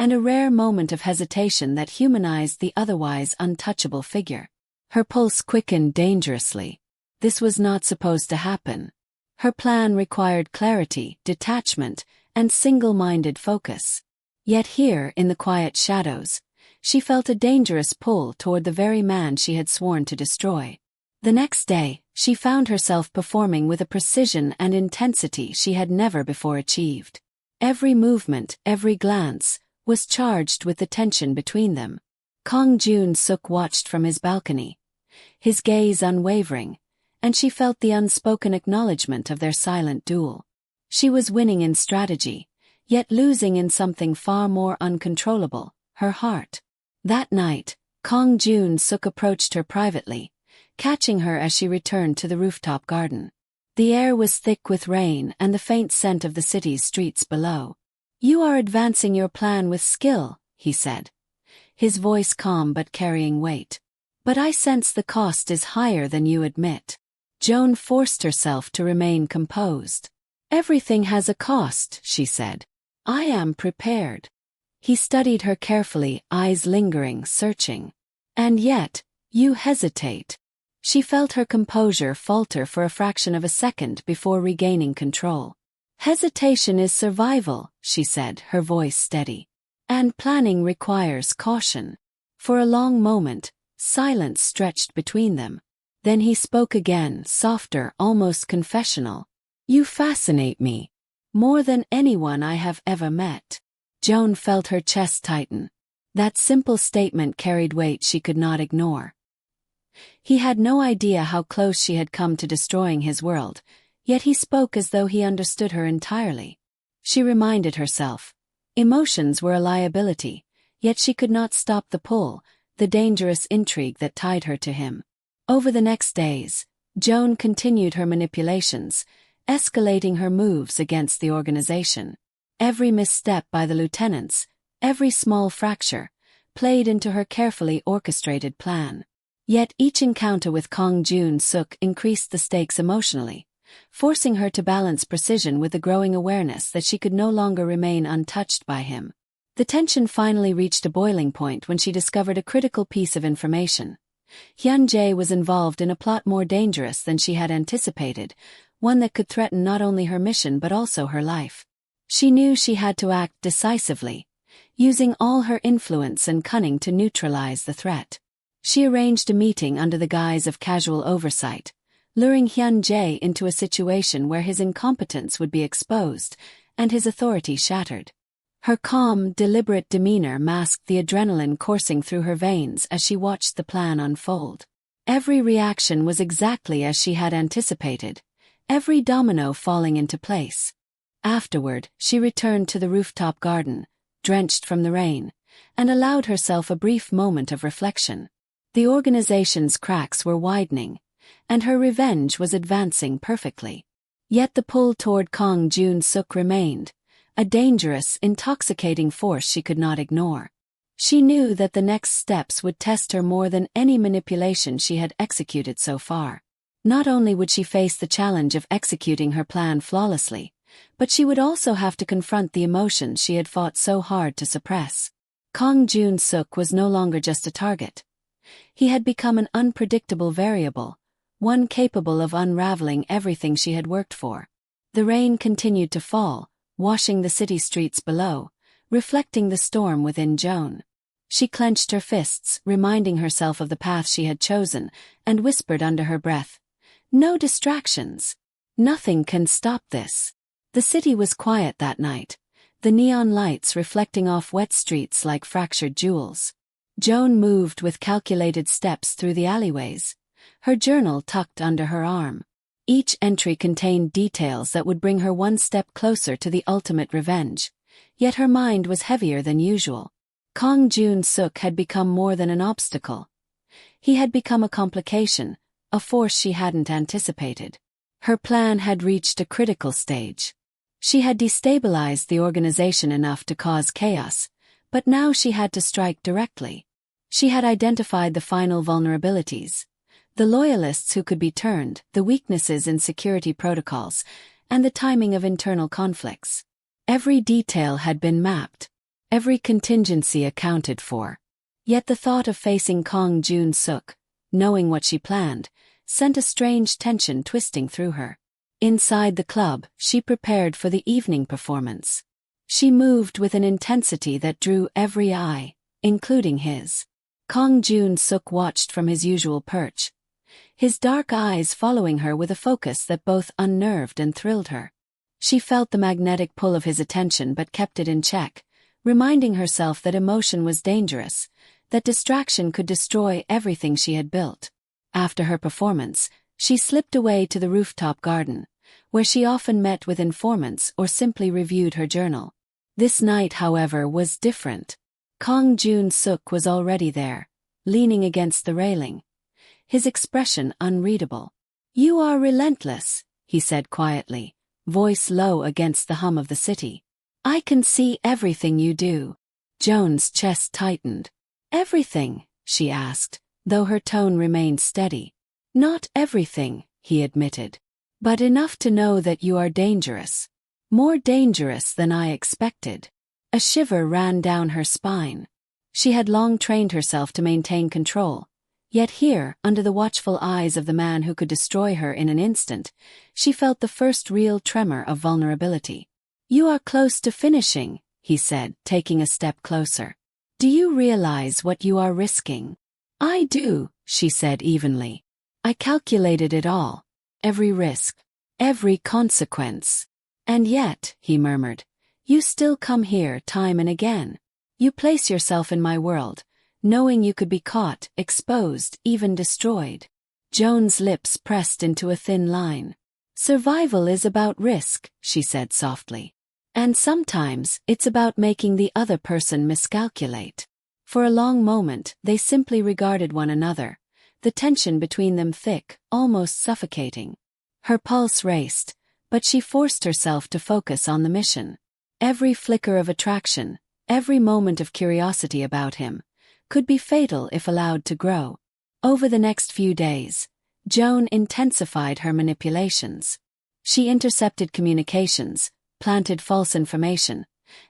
and a rare moment of hesitation that humanized the otherwise untouchable figure. Her pulse quickened dangerously. This was not supposed to happen. Her plan required clarity, detachment, and single-minded focus. Yet here, in the quiet shadows, she felt a dangerous pull toward the very man she had sworn to destroy. The next day, she found herself performing with a precision and intensity she had never before achieved. Every movement, every glance, was charged with the tension between them. Kang Joon watched from his balcony, his gaze unwavering, and she felt the unspoken acknowledgement of their silent duel. She was winning in strategy, yet losing in something far more uncontrollable, her heart. That night, Kang Joon approached her privately, catching her as she returned to the rooftop garden. The air was thick with rain and the faint scent of the city's streets below. "You are advancing your plan with skill," he said, his voice calm but carrying weight. "But I sense the cost is higher than you admit." Joan forced herself to remain composed. "Everything has a cost," she said. "I am prepared." He studied her carefully, eyes lingering, searching. "And yet, you hesitate." She felt her composure falter for a fraction of a second before regaining control. "Hesitation is survival," she said, her voice steady. "And planning requires caution." For a long moment, silence stretched between them. Then he spoke again, softer, almost confessional. "You fascinate me. More than anyone I have ever met." Joan felt her chest tighten. That simple statement carried weight she could not ignore. He had no idea how close she had come to destroying his world, yet he spoke as though he understood her entirely. She reminded herself. Emotions were a liability, yet she could not stop the pull, the dangerous intrigue that tied her to him. Over the next days, Joan continued her manipulations, escalating her moves against the organization. Every misstep by the lieutenants, every small fracture, played into her carefully orchestrated plan. Yet each encounter with Kang Joon increased the stakes emotionally, forcing her to balance precision with the growing awareness that she could no longer remain untouched by him. The tension finally reached a boiling point when she discovered a critical piece of information. Hyun-jae was involved in a plot more dangerous than she had anticipated, one that could threaten not only her mission but also her life. She knew she had to act decisively, using all her influence and cunning to neutralize the threat. She arranged a meeting under the guise of casual oversight, luring Hyun-jae into a situation where his incompetence would be exposed and his authority shattered. Her calm, deliberate demeanor masked the adrenaline coursing through her veins as she watched the plan unfold. Every reaction was exactly as she had anticipated, every domino falling into place. Afterward, she returned to the rooftop garden, drenched from the rain, and allowed herself a brief moment of reflection. The organization's cracks were widening, and her revenge was advancing perfectly. Yet the pull toward Kang Joon remained, a dangerous, intoxicating force she could not ignore. She knew that the next steps would test her more than any manipulation she had executed so far. Not only would she face the challenge of executing her plan flawlessly, but she would also have to confront the emotions she had fought so hard to suppress. Kang Joon was no longer just a target. He had become an unpredictable variable, one capable of unraveling everything she had worked for. The rain continued to fall, washing the city streets below, reflecting the storm within Joan. She clenched her fists, reminding herself of the path she had chosen, and whispered under her breath, "No distractions. Nothing can stop this." The city was quiet that night, the neon lights reflecting off wet streets like fractured jewels. Joan moved with calculated steps through the alleyways, her journal tucked under her arm. Each entry contained details that would bring her one step closer to the ultimate revenge, yet her mind was heavier than usual. Kang Joon had become more than an obstacle. He had become a complication, a force she hadn't anticipated. Her plan had reached a critical stage. She had destabilized the organization enough to cause chaos, but now she had to strike directly. She had identified the final vulnerabilities, the loyalists who could be turned, the weaknesses in security protocols, and the timing of internal conflicts. Every detail had been mapped, every contingency accounted for. Yet the thought of facing Kang Joon, knowing what she planned, sent a strange tension twisting through her. Inside the club, she prepared for the evening performance. She moved with an intensity that drew every eye, including his. Kang Joon watched from his usual perch, his dark eyes following her with a focus that both unnerved and thrilled her. She felt the magnetic pull of his attention but kept it in check, reminding herself that emotion was dangerous, that distraction could destroy everything she had built. After her performance, she slipped away to the rooftop garden, where she often met with informants or simply reviewed her journal. This night, however, was different. Kang Joon was already there, leaning against the railing, his expression unreadable. "You are relentless," he said quietly, voice low against the hum of the city. "I can see everything you do." Joan's chest tightened. "Everything?" she asked, though her tone remained steady. "Not everything," he admitted. "But enough to know that you are dangerous. More dangerous than I expected." A shiver ran down her spine. She had long trained herself to maintain control, Yet here, under the watchful eyes of the man who could destroy her in an instant, she felt the first real tremor of vulnerability. "You are close to finishing," he said, taking a step closer. "Do you realize what you are risking?" "I do," she said evenly. "I calculated it all. Every risk. Every consequence. And yet," he murmured, "you still come here time and again. You place yourself in my world, knowing you could be caught, exposed, even destroyed." Joan's lips pressed into a thin line. "Survival is about risk," she said softly. "And sometimes it's about making the other person miscalculate." For a long moment, they simply regarded one another, the tension between them thick, almost suffocating. Her pulse raced, but she forced herself to focus on the mission. Every flicker of attraction, every moment of curiosity about him, could be fatal if allowed to grow. Over the next few days, Joan intensified her manipulations. She intercepted communications, planted false information,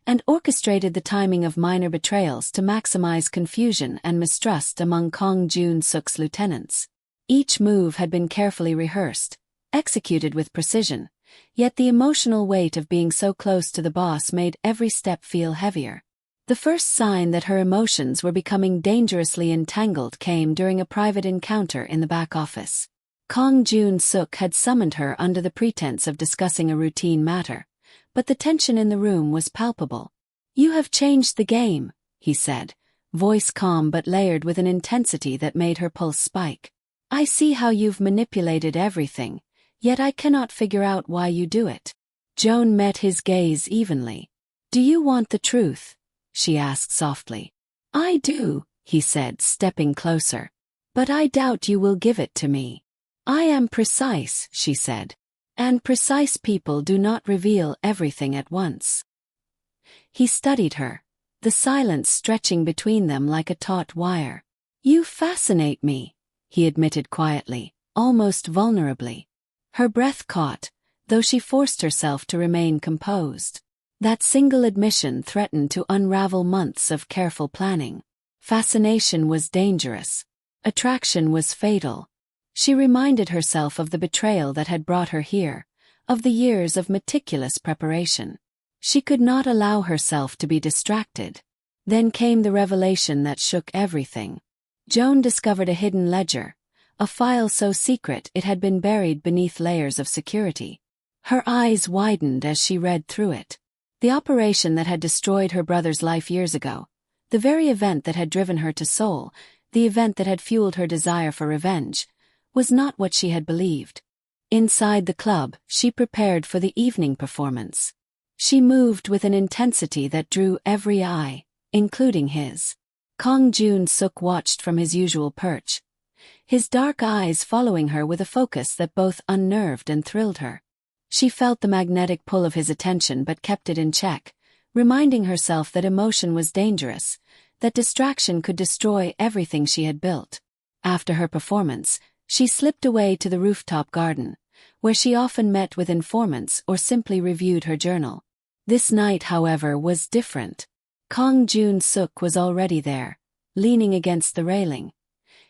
and orchestrated the timing of minor betrayals to maximize confusion and mistrust among Kang Joon-suk's lieutenants. Each move had been carefully rehearsed, executed with precision, yet the emotional weight of being so close to the boss made every step feel heavier. The first sign that her emotions were becoming dangerously entangled came during a private encounter in the back office. Kang Joon-suk had summoned her under the pretense of discussing a routine matter, but the tension in the room was palpable. "You have changed the game," he said, voice calm but layered with an intensity that made her pulse spike. "I see how you've manipulated everything, yet I cannot figure out why you do it." Joan met his gaze evenly. "Do you want the truth?" she asked softly. "I do," he said, stepping closer. "But I doubt you will give it to me." "I am precise," she said. "And precise people do not reveal everything at once." He studied her, the silence stretching between them like a taut wire. "You fascinate me," he admitted quietly, almost vulnerably. Her breath caught, though she forced herself to remain composed. That single admission threatened to unravel months of careful planning. Fascination was dangerous. Attraction was fatal. She reminded herself of the betrayal that had brought her here, of the years of meticulous preparation. She could not allow herself to be distracted. Then came the revelation that shook everything. Joan discovered a hidden ledger, a file so secret it had been buried beneath layers of security. Her eyes widened as she read through it. The operation that had destroyed her brother's life years ago, the very event that had driven her to Seoul, the event that had fueled her desire for revenge, was not what she had believed. Inside the club, she prepared for the evening performance. She moved with an intensity that drew every eye, including his. Kang Joon-suk watched from his usual perch, his dark eyes following her with a focus that both unnerved and thrilled her. She felt the magnetic pull of his attention but kept it in check, reminding herself that emotion was dangerous, that distraction could destroy everything she had built. After her performance, she slipped away to the rooftop garden, where she often met with informants or simply reviewed her journal. This night, however, was different. Kang Joon-suk was already there, leaning against the railing,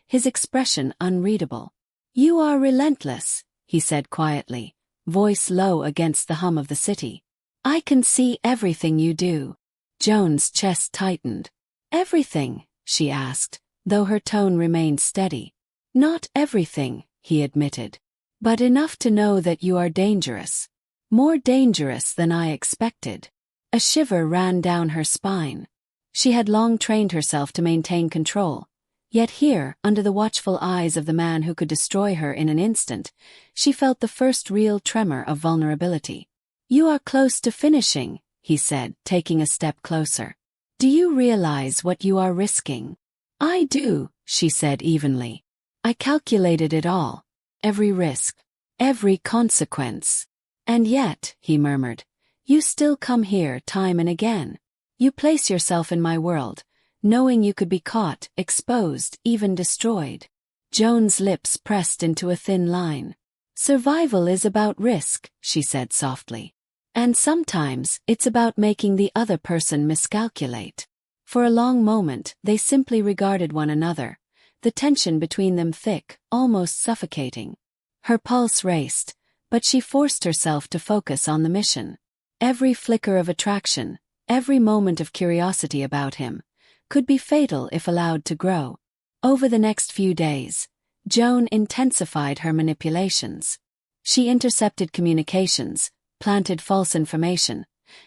his expression unreadable. "You are relentless," he said quietly, voice low against the hum of the city. "I can see everything you do." Joan's chest tightened. "Everything?" she asked, though her tone remained steady. "Not everything," he admitted. "But enough to know that you are dangerous. More dangerous than I expected." A shiver ran down her spine. She had long trained herself to maintain control, yet here, under the watchful eyes of the man who could destroy her in an instant, she felt the first real tremor of vulnerability. "You are close to finishing," he said, taking a step closer. "Do you realize what you are risking?" "I do," she said evenly. "I calculated it all. Every risk. Every consequence. And yet," he murmured, "you still come here time and again. You place yourself in my world, knowing you could be caught, exposed, even destroyed." Joan's lips pressed into a thin line. "Survival is about risk," she said softly. "And sometimes it's about making the other person miscalculate." For a long moment, they simply regarded one another, the tension between them thick, almost suffocating. Her pulse raced, but she forced herself to focus on the mission. Every flicker of attraction, every moment of curiosity about him, could be fatal if allowed to grow. Over the next few days, Joan intensified her manipulations. She intercepted communications, planted false information,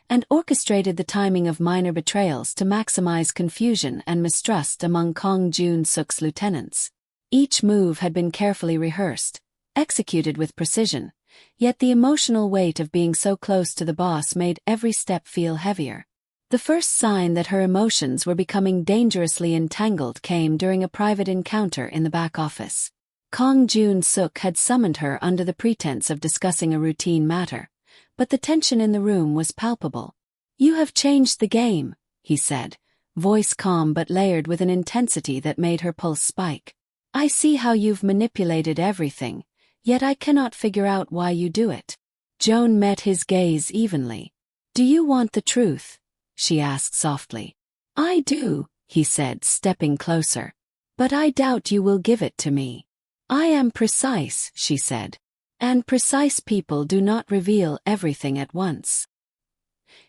and orchestrated the timing of minor betrayals to maximize confusion and mistrust among Kang Joon-suk's lieutenants. Each move had been carefully rehearsed, executed with precision, yet the emotional weight of being so close to the boss made every step feel heavier. The first sign that her emotions were becoming dangerously entangled came during a private encounter in the back office. Kang Joon-suk had summoned her under the pretense of discussing a routine matter, but the tension in the room was palpable. "You have changed the game," he said, voice calm but layered with an intensity that made her pulse spike. "I see how you've manipulated everything, yet I cannot figure out why you do it." Joan met his gaze evenly. "Do you want the truth?" she asked softly. "I do," he said, stepping closer. "But I doubt you will give it to me." "I am precise," she said. "And precise people do not reveal everything at once."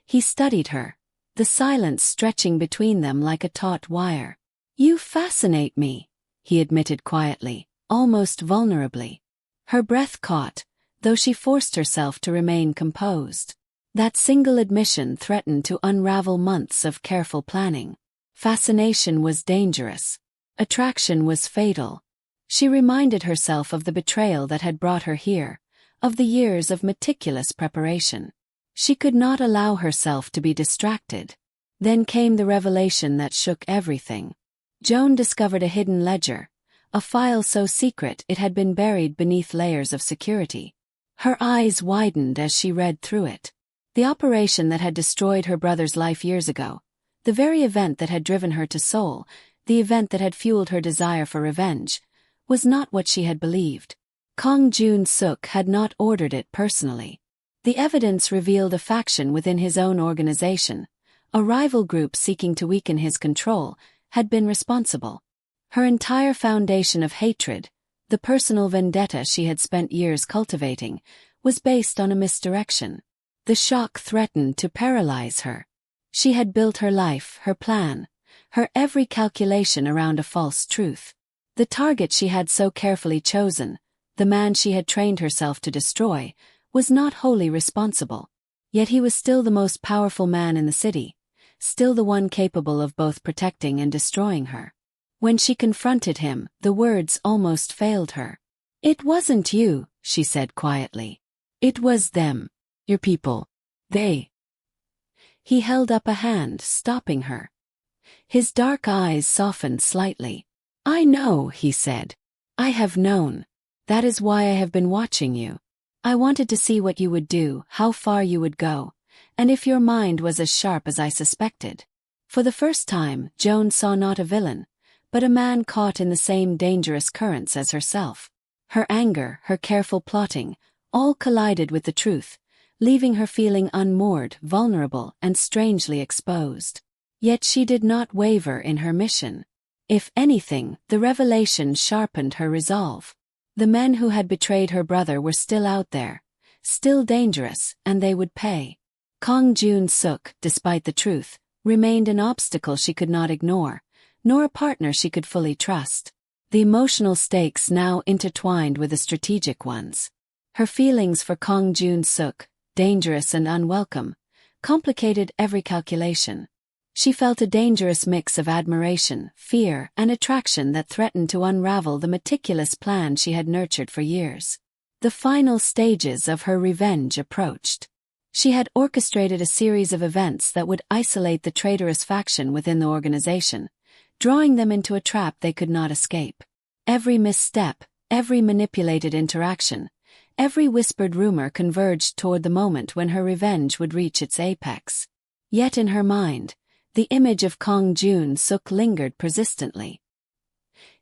He studied her, the silence stretching between them like a taut wire. "You fascinate me," he admitted quietly, almost vulnerably. Her breath caught, though she forced herself to remain composed. That single admission threatened to unravel months of careful planning. Fascination was dangerous. Attraction was fatal. She reminded herself of the betrayal that had brought her here, of the years of meticulous preparation. She could not allow herself to be distracted. Then came the revelation that shook everything. Joan discovered a hidden ledger, a file so secret it had been buried beneath layers of security. Her eyes widened as she read through it. The operation that had destroyed her brother's life years ago, the very event that had driven her to Seoul, the event that had fueled her desire for revenge, was not what she had believed. Kang Joon-suk had not ordered it personally. The evidence revealed a faction within his own organization, a rival group seeking to weaken his control, had been responsible. Her entire foundation of hatred, the personal vendetta she had spent years cultivating, was based on a misdirection. The shock threatened to paralyze her. She had built her life, her plan, her every calculation around a false truth. The target she had so carefully chosen, the man she had trained herself to destroy, was not wholly responsible. Yet he was still the most powerful man in the city, still the one capable of both protecting and destroying her. When she confronted him, the words almost failed her. "It wasn't you," she said quietly. "It was them. Your people. They." He held up a hand, stopping her. His dark eyes softened slightly. "I know," he said. "I have known. That is why I have been watching you. I wanted to see what you would do, how far you would go, and if your mind was as sharp as I suspected." For the first time, Joan saw not a villain, but a man caught in the same dangerous currents as herself. Her anger, her careful plotting, all collided with the truth, leaving her feeling unmoored, vulnerable, and strangely exposed. Yet she did not waver in her mission. If anything, the revelation sharpened her resolve. The men who had betrayed her brother were still out there, still dangerous, and they would pay. Kang Joon-suk, despite the truth, remained an obstacle she could not ignore, nor a partner she could fully trust. The emotional stakes now intertwined with the strategic ones. Her feelings for Kang Joon-suk, dangerous and unwelcome, complicated every calculation. She felt a dangerous mix of admiration, fear, and attraction that threatened to unravel the meticulous plan she had nurtured for years. The final stages of her revenge approached. She had orchestrated a series of events that would isolate the traitorous faction within the organization, drawing them into a trap they could not escape. Every misstep, every manipulated interaction, every whispered rumor converged toward the moment when her revenge would reach its apex. Yet in her mind, the image of Kang Joon-suk lingered persistently.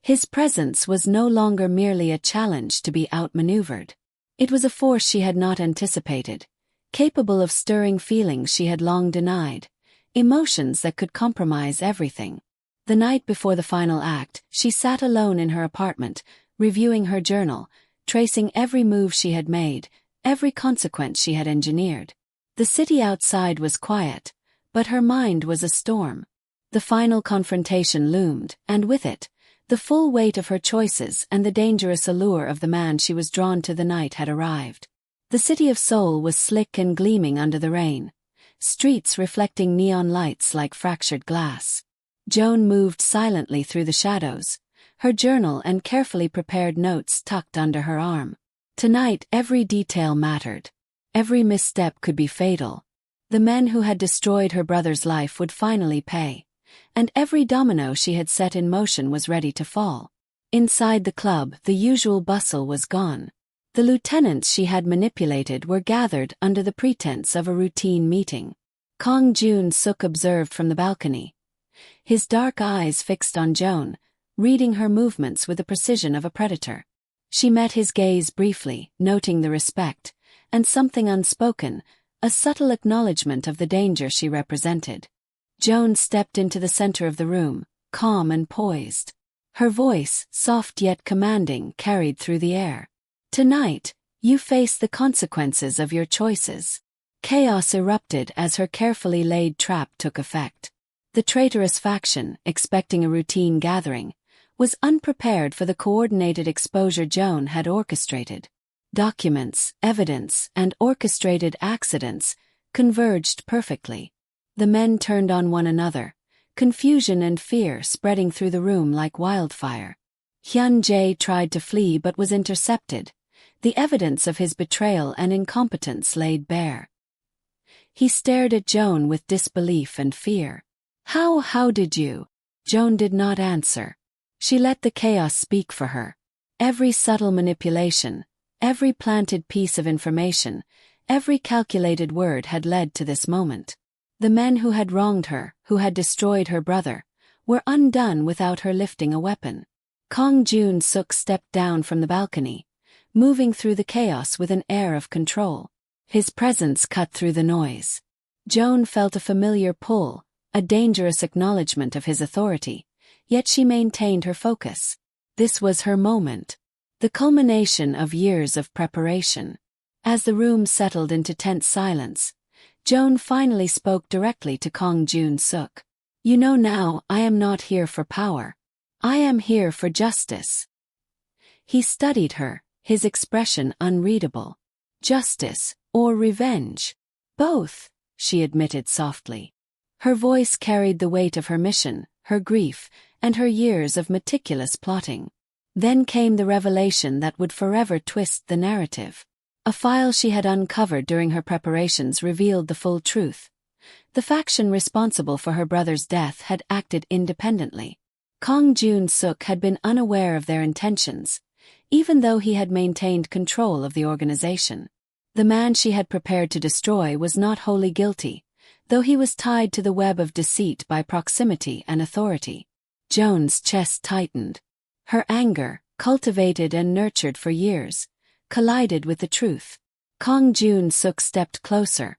His presence was no longer merely a challenge to be outmaneuvered. It was a force she had not anticipated, capable of stirring feelings she had long denied, emotions that could compromise everything. The night before the final act, she sat alone in her apartment, reviewing her journal, tracing every move she had made, every consequence she had engineered. The city outside was quiet, but her mind was a storm. The final confrontation loomed, and with it, the full weight of her choices and the dangerous allure of the man she was drawn to the night had arrived. The city of Seoul was slick and gleaming under the rain, streets reflecting neon lights like fractured glass. Joan moved silently through the shadows, her journal and carefully prepared notes tucked under her arm. Tonight every detail mattered. Every misstep could be fatal. The men who had destroyed her brother's life would finally pay, and every domino she had set in motion was ready to fall. Inside the club, the usual bustle was gone. The lieutenants she had manipulated were gathered under the pretense of a routine meeting. Kang Joon observed from the balcony, his dark eyes fixed on Joan, reading her movements with the precision of a predator. She met his gaze briefly, noting the respect, and something unspoken, a subtle acknowledgement of the danger she represented. Joan stepped into the center of the room, calm and poised. Her voice, soft yet commanding, carried through the air. Tonight, you face the consequences of your choices. Chaos erupted as her carefully laid trap took effect. The traitorous faction, expecting a routine gathering, was unprepared for the coordinated exposure Joan had orchestrated. Documents, evidence, and orchestrated accidents converged perfectly. The men turned on one another, confusion and fear spreading through the room like wildfire. Hyun-jae tried to flee but was intercepted, the evidence of his betrayal and incompetence laid bare. He stared at Joan with disbelief and fear. How did you? Joan did not answer. She let the chaos speak for her. Every subtle manipulation, every planted piece of information, every calculated word had led to this moment. The men who had wronged her, who had destroyed her brother, were undone without her lifting a weapon. Kang Joon stepped down from the balcony, moving through the chaos with an air of control. His presence cut through the noise. Joan felt a familiar pull, a dangerous acknowledgement of his authority, yet she maintained her focus. This was her moment, the culmination of years of preparation. As the room settled into tense silence, Joan finally spoke directly to Kang Joon. You know now, I am not here for power. I am here for justice. He studied her, his expression unreadable. Justice, or revenge? Both, she admitted softly. Her voice carried the weight of her mission, her grief, and her years of meticulous plotting. Then came the revelation that would forever twist the narrative. A file she had uncovered during her preparations revealed the full truth. The faction responsible for her brother's death had acted independently. Kang Joon had been unaware of their intentions, even though he had maintained control of the organization. The man she had prepared to destroy was not wholly guilty, though he was tied to the web of deceit by proximity and authority. Joan's chest tightened. Her anger, cultivated and nurtured for years, collided with the truth. Kang Joon stepped closer,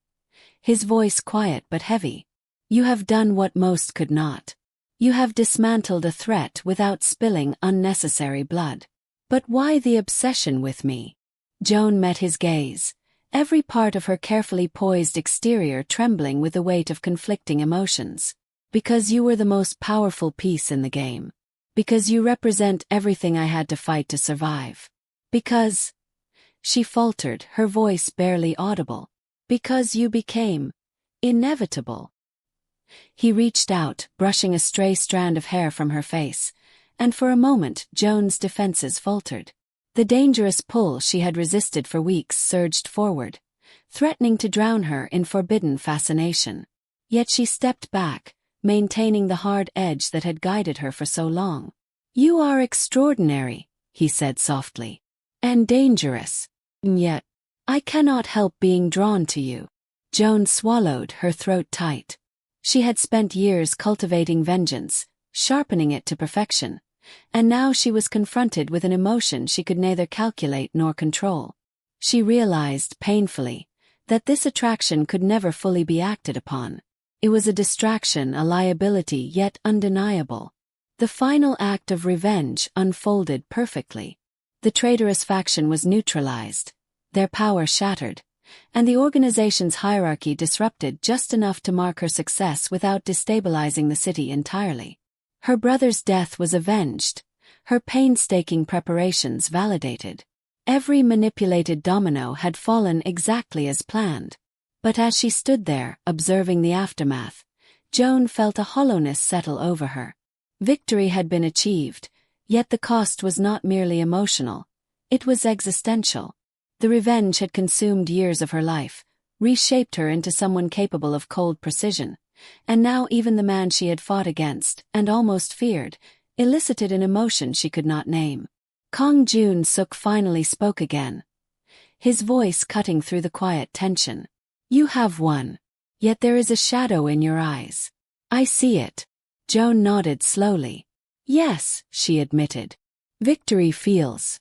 his voice quiet but heavy. You have done what most could not. You have dismantled a threat without spilling unnecessary blood. But why the obsession with me? Joan met his gaze, every part of her carefully poised exterior trembling with the weight of conflicting emotions. Because you were the most powerful piece in the game. Because you represent everything I had to fight to survive. Because... She faltered, her voice barely audible. Because you became... inevitable. He reached out, brushing a stray strand of hair from her face, and for a moment Joan's defenses faltered. The dangerous pull she had resisted for weeks surged forward, threatening to drown her in forbidden fascination. Yet she stepped back, maintaining the hard edge that had guided her for so long. You are extraordinary, he said softly. And dangerous. Yet, I cannot help being drawn to you. Joan swallowed, her throat tight. She had spent years cultivating vengeance, sharpening it to perfection, and now she was confronted with an emotion she could neither calculate nor control. She realized, painfully, that this attraction could never fully be acted upon. It was a distraction, a liability, yet undeniable. The final act of revenge unfolded perfectly. The traitorous faction was neutralized, their power shattered, and the organization's hierarchy disrupted just enough to mark her success without destabilizing the city entirely. Her brother's death was avenged, her painstaking preparations validated. Every manipulated domino had fallen exactly as planned. But as she stood there, observing the aftermath, Joan felt a hollowness settle over her. Victory had been achieved, yet the cost was not merely emotional, it was existential. The revenge had consumed years of her life, reshaped her into someone capable of cold precision, and now even the man she had fought against, and almost feared, elicited an emotion she could not name. Kang Joon finally spoke again, his voice cutting through the quiet tension. "You have won. Yet there is a shadow in your eyes. I see it." Joan nodded slowly. "Yes," she admitted. "Victory feels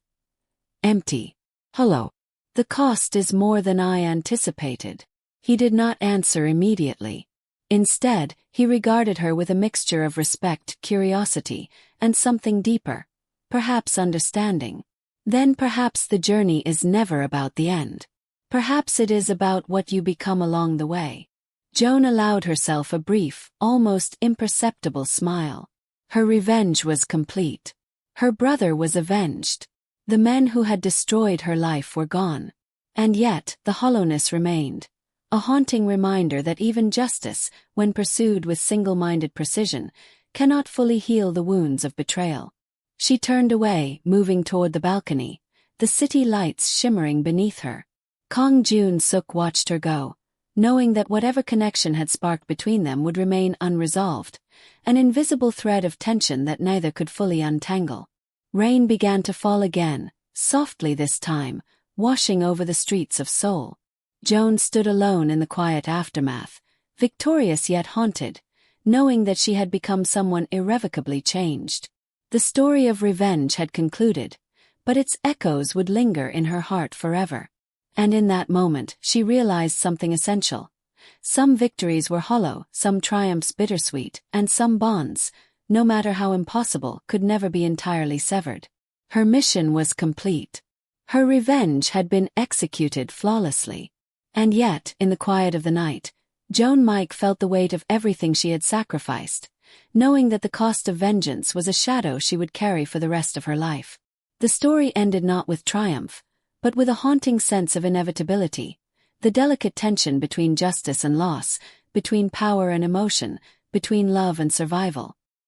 empty. Hollow. The cost is more than I anticipated." He did not answer immediately. Instead, he regarded her with a mixture of respect, curiosity, and something deeper, perhaps understanding. "Then perhaps the journey is never about the end. Perhaps it is about what you become along the way." Joan allowed herself a brief, almost imperceptible smile. Her revenge was complete. Her brother was avenged. The men who had destroyed her life were gone. And yet, the hollowness remained. A haunting reminder that even justice, when pursued with single-minded precision, cannot fully heal the wounds of betrayal. She turned away, moving toward the balcony, the city lights shimmering beneath her. Kang Joon watched her go, knowing that whatever connection had sparked between them would remain unresolved, an invisible thread of tension that neither could fully untangle. Rain began to fall again, softly this time, washing over the streets of Seoul. Joan stood alone in the quiet aftermath, victorious yet haunted, knowing that she had become someone irrevocably changed. The story of revenge had concluded, but its echoes would linger in her heart forever. And in that moment, she realized something essential. Some victories were hollow, some triumphs bittersweet, and some bonds, no matter how impossible, could never be entirely severed. Her mission was complete. Her revenge had been executed flawlessly. And yet, in the quiet of the night, Joan Mike felt the weight of everything she had sacrificed, knowing that the cost of vengeance was a shadow she would carry for the rest of her life. The story ended not with triumph, but with a haunting sense of inevitability, the delicate tension between justice and loss, between power and emotion, between love and survival.